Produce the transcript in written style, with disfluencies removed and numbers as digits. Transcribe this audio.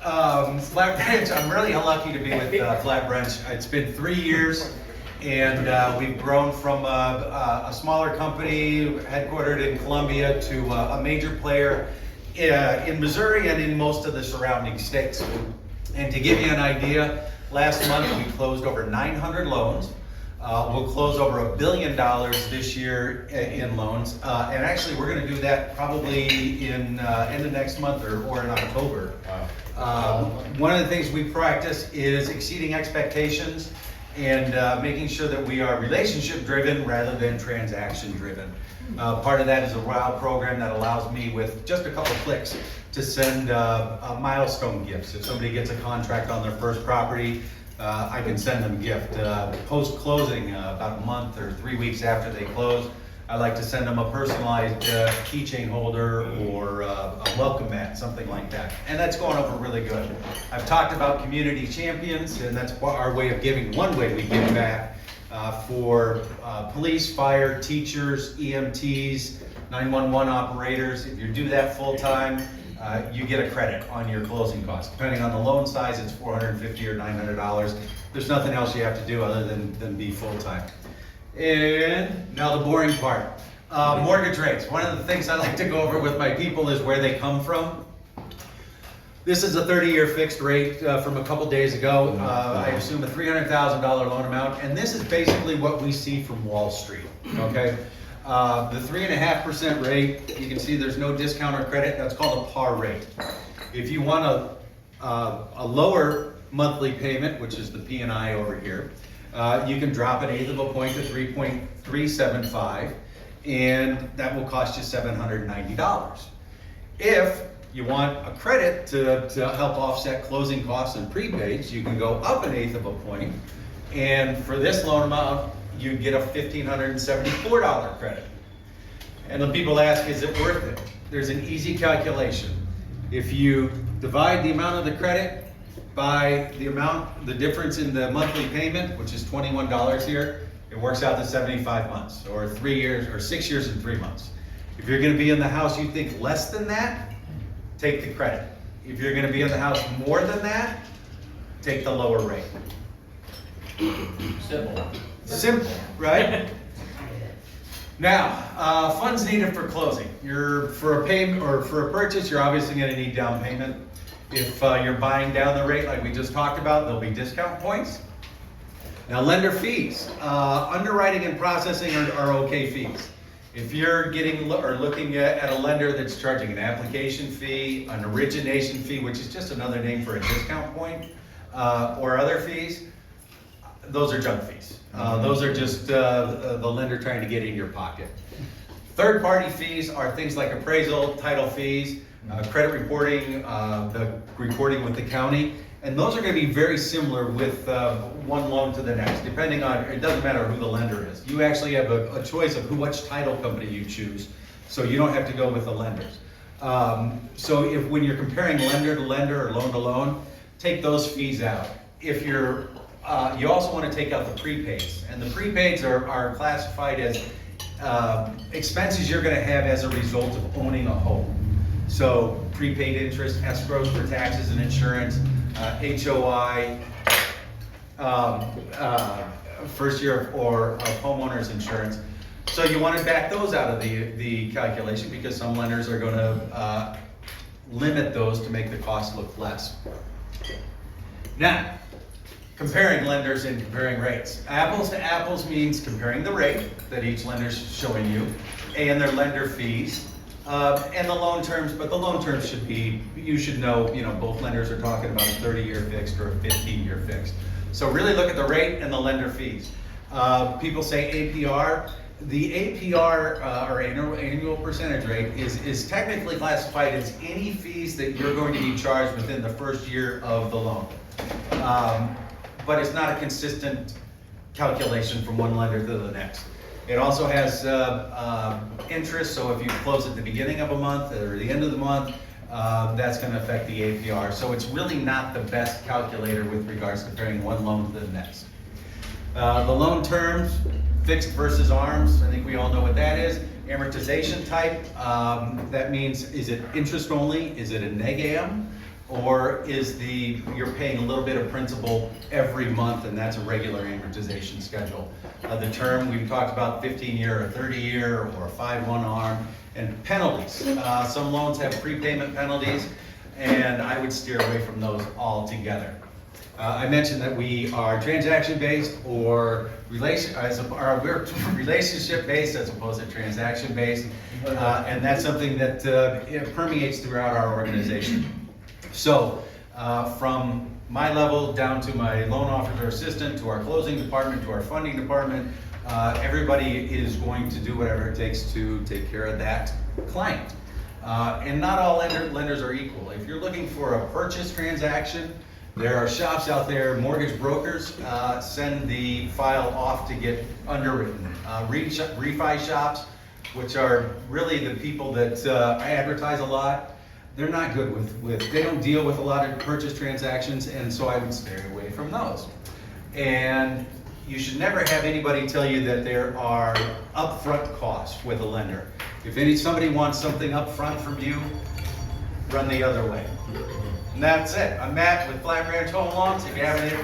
Flat Branch, I'm really lucky to be with Flat Branch. It's been 3 years, and we've grown from a smaller company headquartered in Columbia to a major player in Missouri and in most of the surrounding states. And to give you an idea, last month we closed over 900 loans. We'll close over $1 billion this year in loans. And actually, we're going to do that probably in end of next month or in October. One of the things we practice is exceeding expectations and making sure that we are relationship driven rather than transaction driven. Part of that is a ROW program that allows me with just a couple clicks to send milestone gifts. If somebody gets a contract on their first property, I can send them a gift. Post-closing, about a month or 3 weeks after they close, I like to send them a personalized keychain holder or a welcome mat, something like that. And that's going over really good. I've talked about community champions, and that's our way of giving, one way we give back for police, fire, teachers, EMTs, 911 operators. If you do that full time, you get a credit on your closing costs. Depending on the loan size, it's $450 or $900. There's nothing else you have to do other than be full-time. And now the boring part. Mortgage rates. One of the things I like to go over with my people is where they come from. This is a 30-year fixed rate from a couple days ago. I assume a $300,000 loan amount. And this is basically what we see from Wall Street, okay? The 3.5% rate, you can see there's no discount or credit. That's called a par rate. If you want a lower monthly payment, which is the P&I over here, you can drop an eighth of a point to 3.375, and that will cost you $790. If you want a credit to help offset closing costs and prepaids, you can go up an eighth of a point, and for this loan amount, you get a $1,574 credit. And when people ask, is it worth it? There's an easy calculation. If you divide the amount of the credit by the difference in the monthly payment, which is $21 here, it works out to 75 months, or 3 years, or 6 years and 3 months. If you're gonna be in the house you think less than that, take the credit. If you're gonna be in the house more than that, take the lower rate. Simple, right? Now, funds needed for closing. For a payment or for a purchase, you're obviously going to need down payment. If you're buying down the rate like we just talked about, there'll be discount points. Now, lender fees. Underwriting and processing are okay fees. If you're looking at a lender that's charging an application fee, an origination fee, which is just another name for a discount point, or other fees, those are junk fees. Those are just the lender trying to get in your pocket. Third-party fees are things like appraisal, title fees, credit reporting, the reporting with the county, and those are going to be very similar with one loan to the next, depending on, it doesn't matter who the lender is. You actually have a choice of which title company you choose, so you don't have to go with the lenders. So when you're comparing lender to lender or loan to loan, take those fees out. If you're you also want to take out the prepaids, and the prepaids are classified as expenses you're going to have as a result of owning a home. So prepaid interest, escrows for taxes and insurance, HOI, first year of homeowner's insurance. So you want to back those out of the calculation because some lenders are going to limit those to make the cost look less. Now, comparing lenders and comparing rates. Apples to apples means comparing the rate that each lender's showing you and their lender fees and the loan terms, but the loan terms should be, you should know, both lenders are talking about a 30-year fixed or a 15-year fixed. So really look at the rate and the lender fees. People say APR. The APR, or annual percentage rate, is technically classified as any fees that you're going to be charged within the first year of the loan. But it's not a consistent calculation from one lender to the next. It also has interest, so if you close at the beginning of a month or the end of the month, that's going to affect the APR. So it's really not the best calculator with regards to comparing one loan to the next. The loan terms, fixed versus ARMs, I think we all know what that is. Amortization type, that means is it interest only, is it a neg am, Or you're paying a little bit of principal every month, and that's a regular amortization schedule. The term, we've talked about 15-year or 30-year or a 5-1 arm, and penalties. Some loans have prepayment penalties, and I would steer away from those altogether. I mentioned that we are transaction-based or we're relationship-based as opposed to transaction-based, and that's something that permeates throughout our organization. So, from my level down to my loan officer assistant, to our closing department, to our funding department, everybody is going to do whatever it takes to take care of that client. And not all lenders are equal. If you're looking for a purchase transaction, there are shops out there, mortgage brokers, send the file off to get underwritten. Refi shops, which are really the people that I advertise a lot, they're not good they don't deal with a lot of purchase transactions, and so I would stay away from those. And you should never have anybody tell you that there are upfront costs with a lender. If somebody wants something upfront from you, run the other way. And that's it. I'm Matt with Flat Branch Home Loans. If you have any